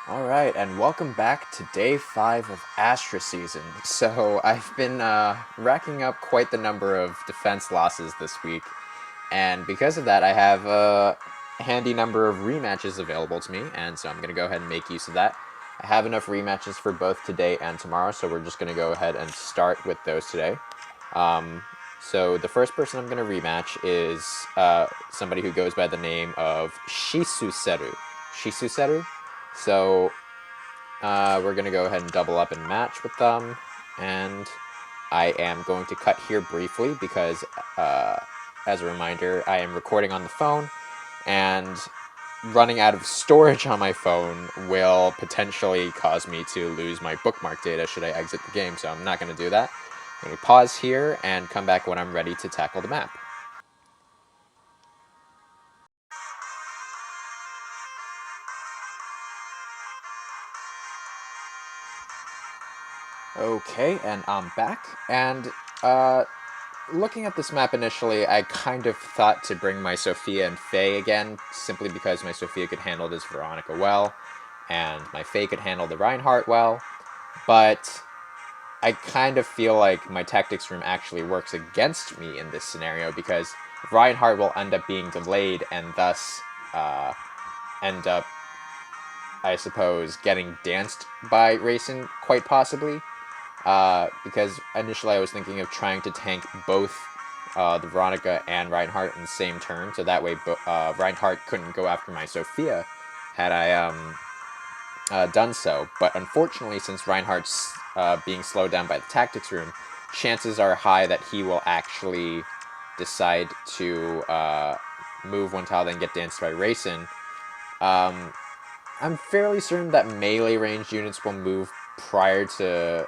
Alright, and welcome back to day 5 of Astra season. So, I've been racking up quite the number of defense losses this week, and because of that, I have a handy number of rematches available to me, and so I'm going to go ahead and make use of that. I have enough rematches for both today and tomorrow, so we're just going to go ahead and start with those today. So, the first person I'm going to rematch is somebody who goes by the name of Shisuseru. Shisuseru? So, we're going to go ahead and double up and match with them, and I am going to cut here briefly because, as a reminder, I am recording on the phone, and running out of storage on my phone will potentially cause me to lose my bookmark data should I exit the game, so I'm not going to do that. I'm going to pause here and come back when I'm ready to tackle the map. Okay, and I'm back, and looking at this map initially, I kind of thought to bring my Sophia and Faye again, simply because my Sophia could handle this Veronica well, and my Faye could handle the Reinhardt well, but I kind of feel like my tactics room actually works against me in this scenario, because Reinhardt will end up being delayed, and thus end up, I suppose, getting danced by Racing, quite possibly. Because initially I was thinking of trying to tank both the Veronica and Reinhardt in the same turn, so that way Reinhardt couldn't go after my Sophia had I done so. But unfortunately, since Reinhardt's being slowed down by the tactics room, chances are high that he will actually decide to move one tile, then get danced by Racing. I'm fairly certain that melee ranged units will move prior to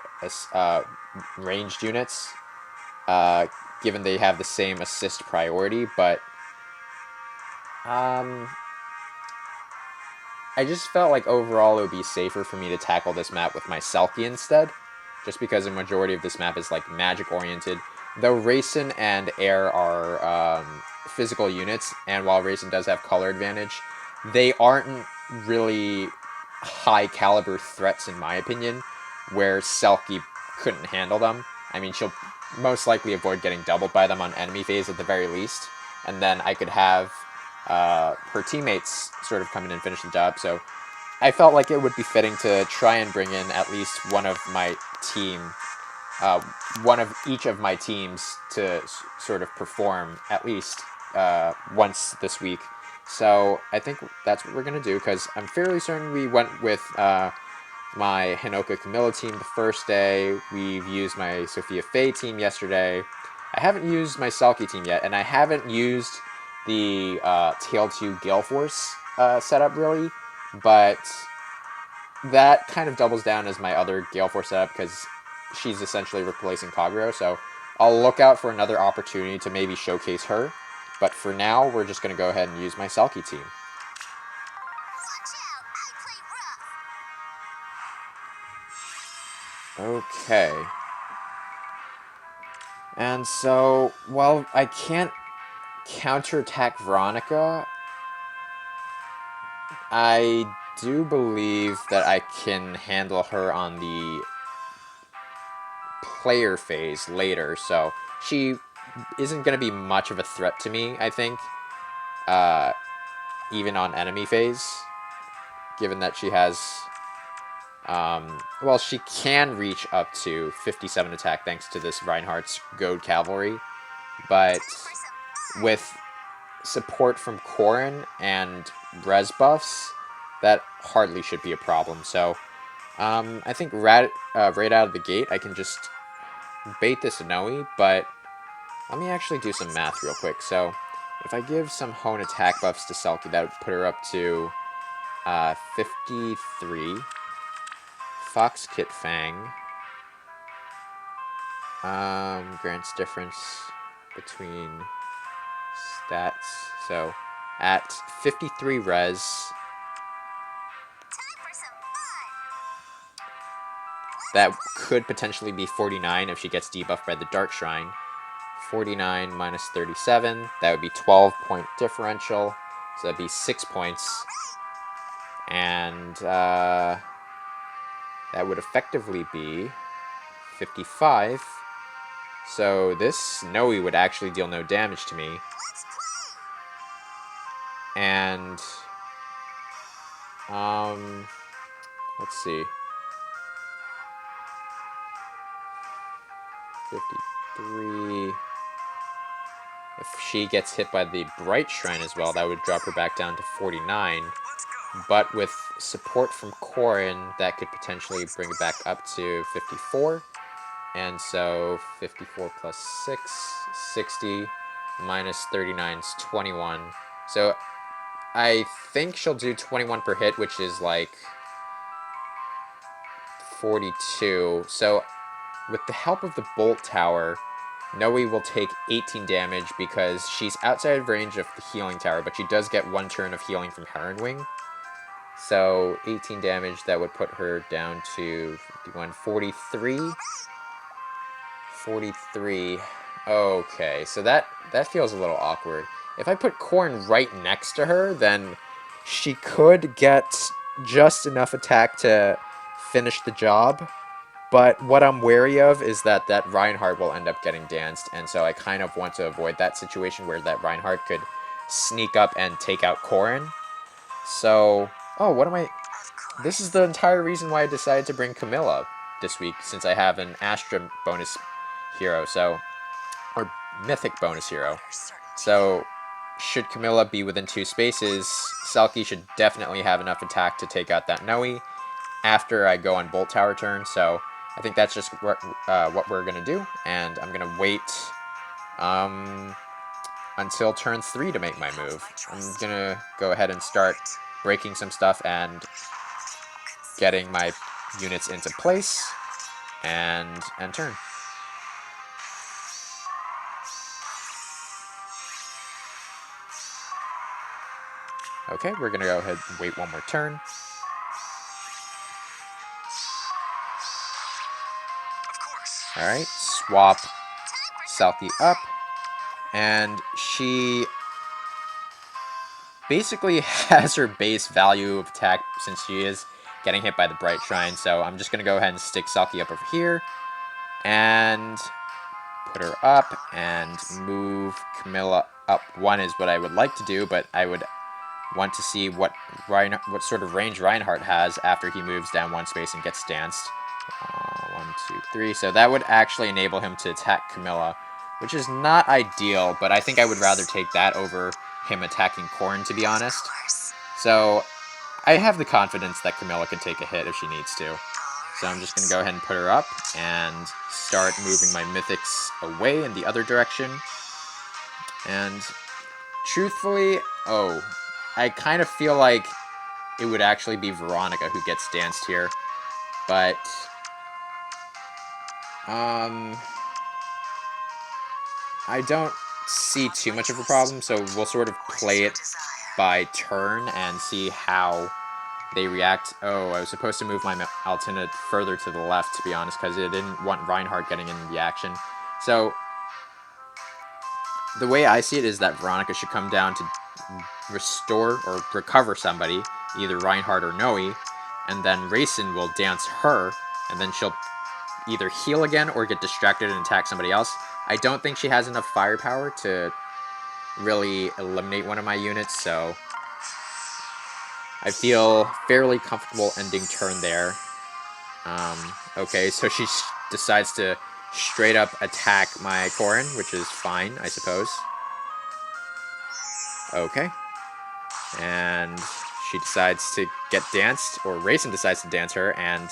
ranged units, given they have the same assist priority, but I just felt like overall it would be safer for me to tackle this map with my Selkie instead, just because the majority of this map is like magic oriented, though Racing and Air are physical units, and while Racing does have color advantage, they aren't really high caliber threats in my opinion, where Selkie couldn't handle them. I mean, she'll most likely avoid getting doubled by them on enemy phase at the very least, and then I could have her teammates sort of come in and finish the job. So I felt like it would be fitting to try and bring in at least one of my team, one of each of my teams to sort of perform at least once this week. So I think that's what we're going to do, because I'm fairly certain we went with my Hinoka Camilla team the first day. We've used my Sophia Faye team yesterday. I haven't used my Selkie team yet, and I haven't used the Tail 2 Gale Force setup really, but that kind of doubles down as my other Gale Force setup because she's essentially replacing Kagura, so I'll look out for another opportunity to maybe showcase her. But for now, we're just going to go ahead and use my Selkie team. Okay. And so, while I can't counterattack Veronica, I do believe that I can handle her on the player phase later, so she isn't going to be much of a threat to me, I think, even on enemy phase, given that she has, well, she can reach up to 57 attack thanks to this Reinhardt's Goad Cavalry, but with support from Corrin and res buffs, that hardly should be a problem. So I think right out of the gate, I can just bait this Noe, but let me actually do some math real quick. So if I give some Hone attack buffs to Selkie, that would put her up to 53. Fox Kit Fang grants difference between stats. So at 53 res, that could potentially be 49 if she gets debuffed by the Dark Shrine. 49 minus 37, that would be 12-point differential, so that'd be 6 points. And that would effectively be 55. So this Noe would actually deal no damage to me. And let's see. 53. If she gets hit by the Bright Shrine as well, that would drop her back down to 49. But with support from Corrin, that could potentially bring it back up to 54. And so 54 plus 6, 60, minus 39 is 21. So I think she'll do 21 per hit, which is like 42. So with the help of the Bolt Tower, Noe will take 18 damage because she's outside of range of the healing tower, but she does get 1 turn of healing from Heron Wing. So 18 damage, that would put her down to 51, 43. 43. Okay, so that feels a little awkward. If I put Corrin right next to her, then she could get just enough attack to finish the job. But what I'm wary of is that Reinhardt will end up getting danced, and so I kind of want to avoid that situation where that Reinhardt could sneak up and take out Corrin. So, oh, what am I... This is the entire reason why I decided to bring Camilla this week, since I have an Astra bonus hero, so... Or Mythic bonus hero. So, should Camilla be within 2 spaces, Selkie should definitely have enough attack to take out that Noe after I go on Bolt Tower turn, so... I think that's just what we're going to do, and I'm going to wait until turn 3 to make my move. I'm going to go ahead and start breaking some stuff and getting my units into place, and end turn. Okay, we're going to go ahead and wait 1 more turn. Alright, swap Selkie up, and she basically has her base value of attack since she is getting hit by the Bright Shrine, so I'm just going to go ahead and stick Selkie up over here, and put her up, and move Camilla up 1 is what I would like to do, but I would want to see what sort of range Reinhardt has after he moves down 1 space and gets danced. 1, 2, 3. So that would actually enable him to attack Camilla, which is not ideal, but I think I would rather take that over him attacking Corrin, to be honest. So I have the confidence that Camilla can take a hit if she needs to. So I'm just going to go ahead and put her up and start moving my mythics away in the other direction. And truthfully, I kind of feel like it would actually be Veronica who gets danced here. But I don't see too much of a problem, so we'll sort of play it by turn and see how they react. Oh, I was supposed to move my Altina further to the left, to be honest, because I didn't want Reinhardt getting in the action. So the way I see it is that Veronica should come down to restore or recover somebody, either Reinhardt or Noe, and then Racing will dance her, and then she'll either heal again or get distracted and attack somebody else. I don't think she has enough firepower to really eliminate one of my units, so I feel fairly comfortable ending turn there. Okay, so she decides to straight up attack my Corrin, which is fine, I suppose. Okay. And she decides to get danced, or Racing decides to dance her and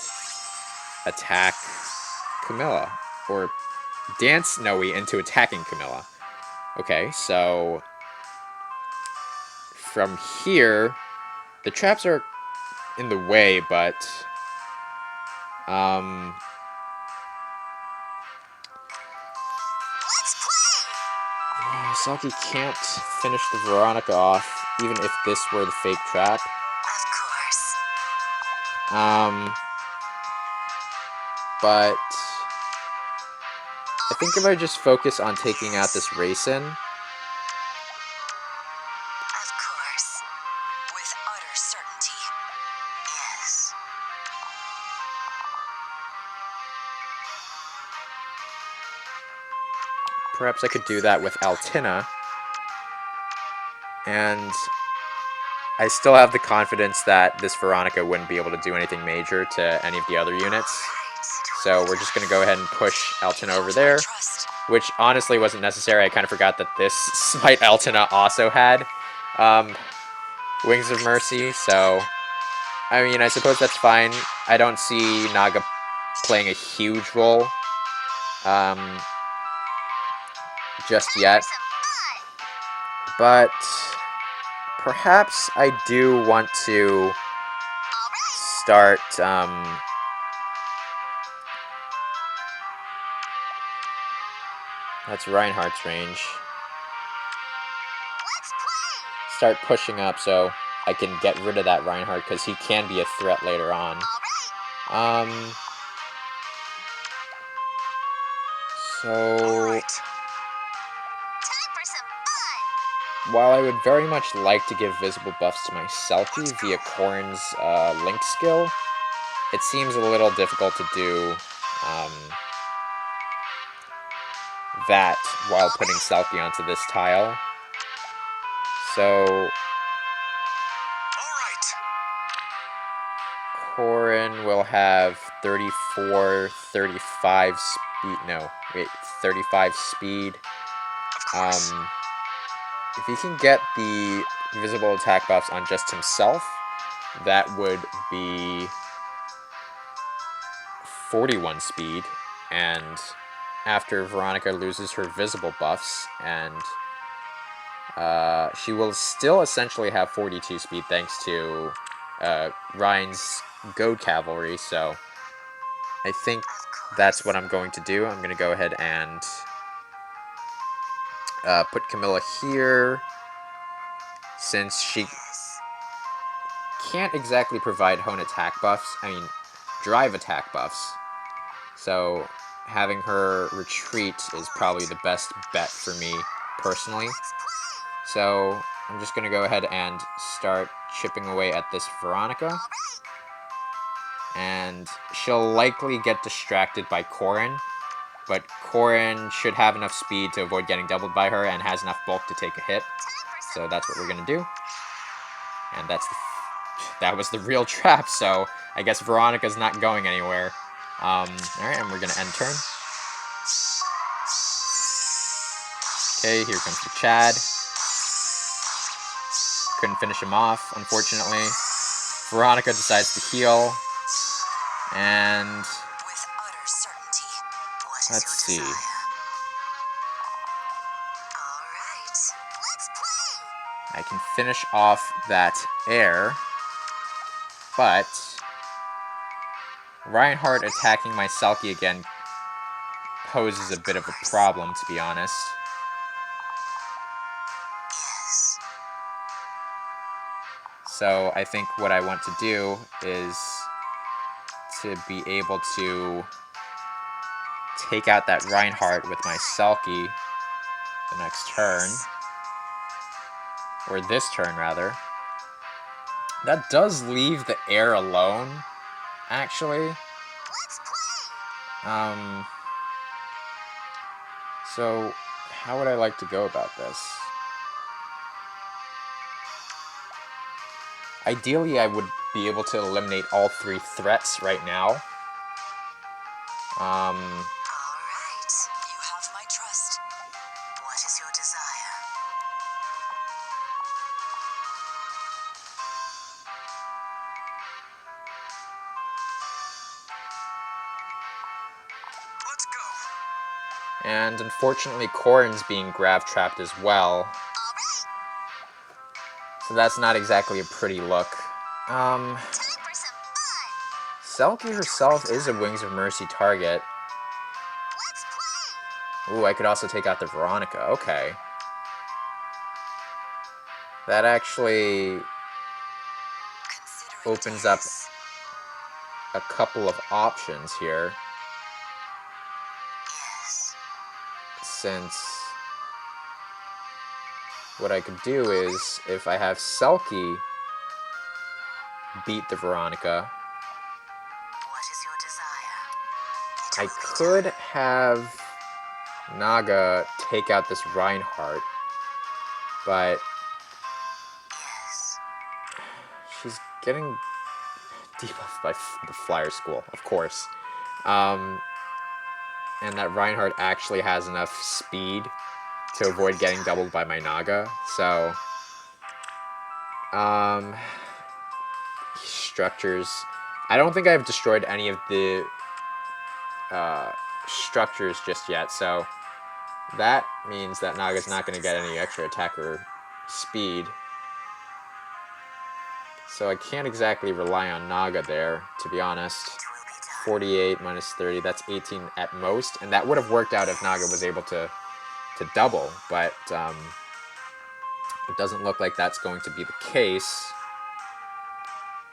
attack Camilla, or dance Noe into attacking Camilla. Okay, so from here, the traps are in the way, but Selkie can't finish the Veronica off, even if this were the fake trap. But I think if I just focus on taking out this Racing, perhaps I could do that with Altina. And I still have the confidence that this Veronica wouldn't be able to do anything major to any of the other units. So we're just going to go ahead and push Altina over there, which honestly wasn't necessary. I kind of forgot that this Smite Altina also had Wings of Mercy, so I mean, I suppose that's fine. I don't see Naga playing a huge role just yet, but perhaps I do want to start that's Reinhardt's range. Start pushing up so I can get rid of that Reinhardt, because he can be a threat later on. So while I would very much like to give visible buffs to my Selkie via Corrin's Link skill, it seems a little difficult to do that while putting Selkie onto this tile. So Corrin will have 34, 35 speed. No, wait, 35 speed. If he can get the visible attack buffs on just himself, that would be 41 speed. And after Veronica loses her visible buffs, and she will still essentially have 42 speed thanks to Ryan's Goad Cavalry, so I think that's what I'm going to do. I'm going to go ahead and put Camilla here, since she can't exactly provide Hone attack buffs, drive attack buffs, so having her retreat is probably the best bet for me, personally. So I'm just going to go ahead and start chipping away at this Veronica. And she'll likely get distracted by Corrin, but Corrin should have enough speed to avoid getting doubled by her and has enough bulk to take a hit. So that's what we're going to do. And that was the real trap, so I guess Veronica's not going anywhere. Alright, and we're going to end turn. Okay, here comes the Chad. Couldn't finish him off, unfortunately. Veronica decides to heal. And let's see. I can finish off that air, but Reinhardt attacking my Selkie again poses a bit of a problem, to be honest. So I think what I want to do is to be able to take out that Reinhardt with my Selkie the next turn. Or this turn, rather. That does leave the air alone, actually. So, how would I like to go about this? Ideally, I would be able to eliminate all three threats right now. Alright, you have my trust. What is your desire? Let's go. And unfortunately, Corrin's being grav trapped as well. So that's not exactly a pretty look. Selkie herself is a Wings of Mercy target. Ooh, I could also take out the Veronica. Okay. That actually opens up a couple of options here. Since what I could do is, if I have Selkie beat the Veronica, I could have Naga take out this Reinhardt, but Yes. she's getting debuffed by the Flyer School, of course. And that Reinhardt actually has enough speed to avoid getting doubled by my Naga, so... structures. I don't think I've destroyed any of the structures just yet, so that means that Naga's not going to get any extra attack or speed. So I can't exactly rely on Naga there, to be honest. 48 minus 30, that's 18 at most, and that would have worked out if Naga was able to double, but it doesn't look like that's going to be the case.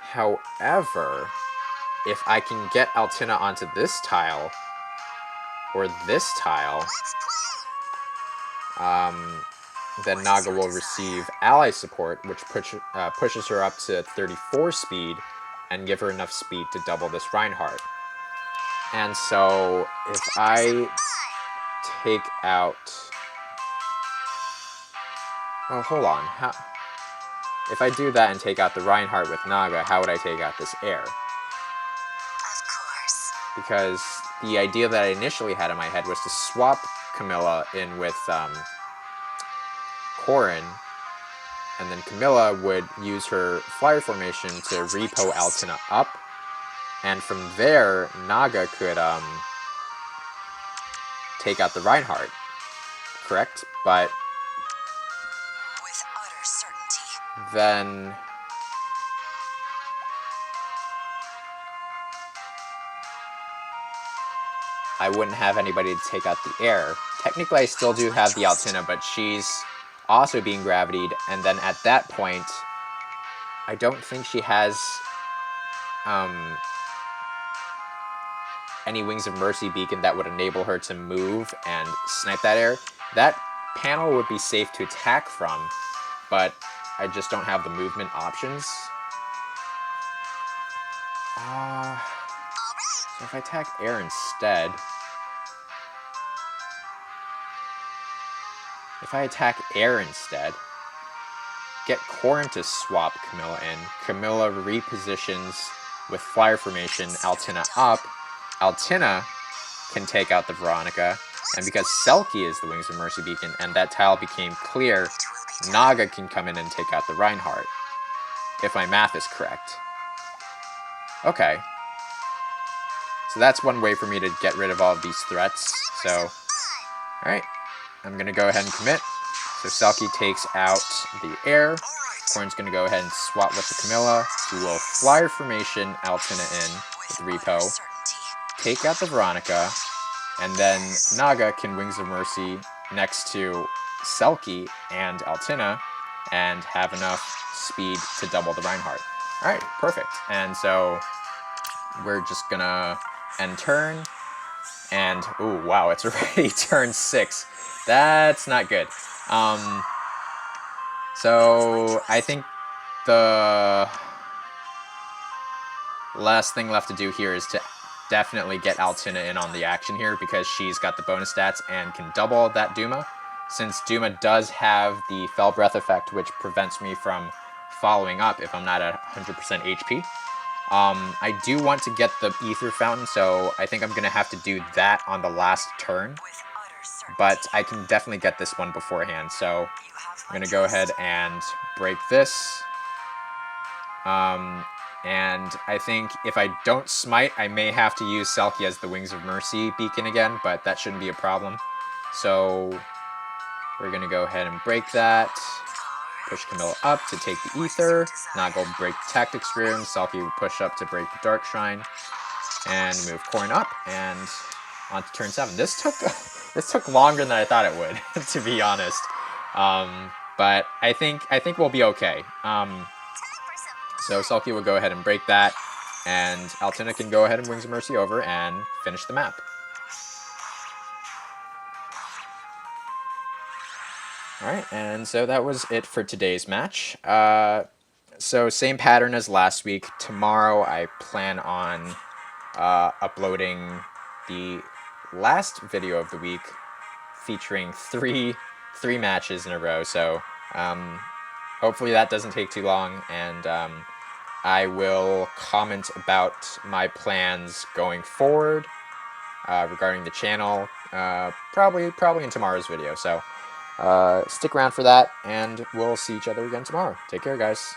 However, if I can get Altina onto this tile, or this tile, then Naga will receive ally support, which pushes her up to 34 speed, and give her enough speed to double this Reinhardt. And so, if I take out... Oh, hold on. If I do that and take out the Reinhardt with Naga, how would I take out this air? Of course. Because the idea that I initially had in my head was to swap Camilla in with Corrin, and then Camilla would use her flyer formation to repo Altina up, and from there, Naga could take out the Reinhardt, correct? But With utter certainty. then I wouldn't have anybody to take out the air. Technically, I still do have the Altina, but she's also being gravitied, and then at that point, I don't think she has any Wings of Mercy beacon that would enable her to move and snipe that air. That panel would be safe to attack from, but I just don't have the movement options. So if I attack air instead... get Corrin to swap Camilla in. Camilla repositions with flyer formation Altina up. Altina can take out the Veronica, and because Selkie is the Wings of Mercy beacon and that tile became clear, Naga can come in and take out the Reinhardt, if my math is correct. Okay. So that's one way for me to get rid of all of these threats. So, alright. I'm going to go ahead and commit. So Selkie takes out the air. Corrin's going to go ahead and swap with the Camilla, who will flyer formation Altina in with repo, take out the Veronica, and then Naga can Wings of Mercy next to Selkie and Altina and have enough speed to double the Reinhardt. Alright, perfect. And so we're just going to end turn. And, ooh, wow, it's already turn 6. That's not good. So I think the last thing left to do here is to definitely get Altina in on the action here, because she's got the bonus stats and can double that Duma. Since Duma does have the Fell Breath effect, which prevents me from following up if I'm not at 100% HP. I do want to get the Aether Fountain, so I think I'm going to have to do that on the last turn. But I can definitely get this one beforehand, so I'm going to go ahead and break this. And I think if I don't smite, I may have to use Selkie as the Wings of Mercy beacon again, but that shouldn't be a problem. So we're going to go ahead and break that. Push Camilla up to take the Aether. Naga will break the Tactics Room. Selkie will push up to break the Dark Shrine. And move Corrin up, and on to turn 7. This took longer than I thought it would, to be honest. But I think we'll be okay. So Selkie will go ahead and break that, and Altina can go ahead and Wings of Mercy over and finish the map. Alright, and so that was it for today's match. So same pattern as last week. Tomorrow I plan on uploading the last video of the week featuring three matches in a row. So hopefully that doesn't take too long, and I will comment about my plans going forward regarding the channel, probably in tomorrow's video. So stick around for that, and we'll see each other again tomorrow. Take care, guys.